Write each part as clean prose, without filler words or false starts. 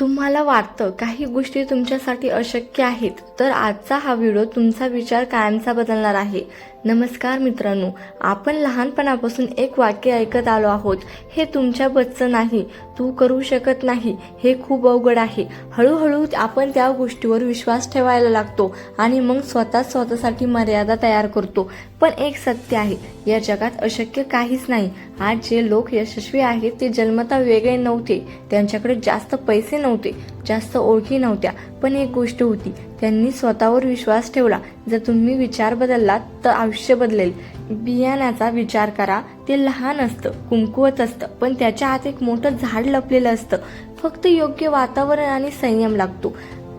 तुम्हाला वाटतं काही गोष्टी तुमच्यासाठी अशक्य आहेत, तर आजचा हा व्हिडिओ तुमचा विचार कायमचा बदलणार आहे. नमस्कार मित्रांनो, आपण लहानपणापासून एक वाक्य ऐकत आलो आहोत, हे तुमच्या बसचं नाही, तू करू शकत नाही, हे खूप अवघड आहे. हळूहळू आपण त्या गोष्टीवर विश्वास ठेवायला लागतो आणि मग स्वतःसाठी मर्यादा तयार करतो. पण एक सत्य आहे, या जगात अशक्य काहीच नाही. आज जे लोक यशस्वी आहेत ते जन्मतः वेगळे नव्हते. त्यांच्याकडे जास्त पैसे नव्हते, जास्त ओळखी नव्हत्या, पण एक गोष्ट होती, त्यांनी स्वतःवर विश्वास ठेवला. जर तुम्ही विचार बदललात तर आयुष्य बदलेल. बियाण्याचा विचार करा, ते लहान असतं, कुंकुवत असतं, पण त्याच्या आत एक मोठं झाड लपलेलं असतं. फक्त योग्य वातावरण आणि संयम लागतो.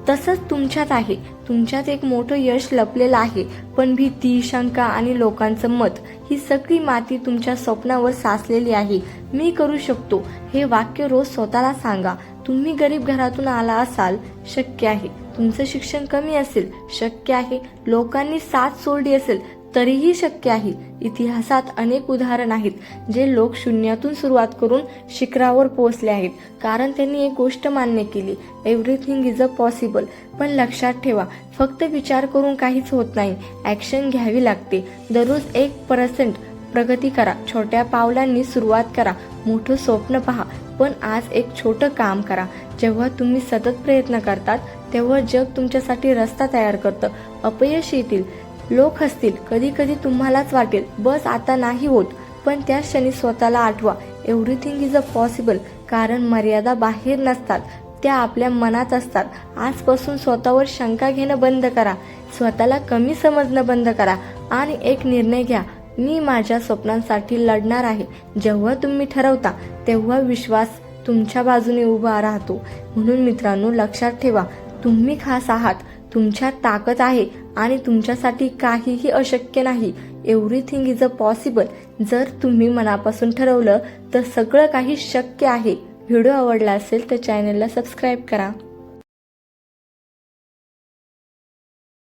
तसंच तुमच्यात आहे, तुमच्यात एक मोठं यश लपलेलं आहे, पण भीती, शंका आणि लोकांचं मत ही सगळी माती तुमच्या स्वप्नावर साचलेली आहे. मी करू शकतो हे वाक्य रोज स्वतःला सांगा. तुम्ही गरीब घरातून आला असाल, शक्य आहे. तुमचं शिक्षण कमी असेल, शक्य आहे. लोकांनी साथ सोडली असेल तरीही शक्य आहे. इतिहासात अनेक उदाहरण आहेत जे लोक शून्यातून सुरुवात करून शिखरावर पोहोचले आहेत, कारण त्यांनी एक गोष्ट मान्य केली, एव्हरीथिंग इज अ पॉसिबल. पण लक्षात ठेवा, फक्त विचार करून काहीच होत नाही, ॲक्शन घ्यावी लागते. दररोज 1% प्रगती करा, छोट्या पावलांनी सुरुवात करा, मोठं स्वप्न पहा, पण आज एक छोटं काम करा. जेव्हा तुम्ही सतत प्रयत्न करतात तेव्हा जग तुमच्यासाठी रस्ता तयार करतं. अपयश येतील, लोक हसतील, कधी कधी तुम्हालाच वाटेल बस आता नाही होत, पण त्या क्षणी स्वतःला आठवा, एव्हरीथिंग इज अ पॉसिबल. कारण मर्यादा बाहेर नसतात, त्या आपल्या मनात असतात. आजपासून स्वतःवर शंका घेणं बंद करा, स्वतःला कमी समजणं बंद करा आणि एक निर्णय घ्या, मी माझ्या स्वप्नांसाठी लढणार आहे. जेव्हा तुम्ही ठरवता तेव्हा विश्वास तुमच्या बाजूने उभा राहतो. म्हणून मित्रांनो, लक्षात ठेवा, तुम्ही खास आहात, तुमच्यात ताकद आहे आणि तुमच्यासाठी काहीही अशक्य नाही. Everything is a possible. जर तुम्ही मनापासून ठरवलं तर सगळं काही शक्य आहे. व्हिडिओ आवडला असेल तर चॅनलला सबस्क्राईब करा.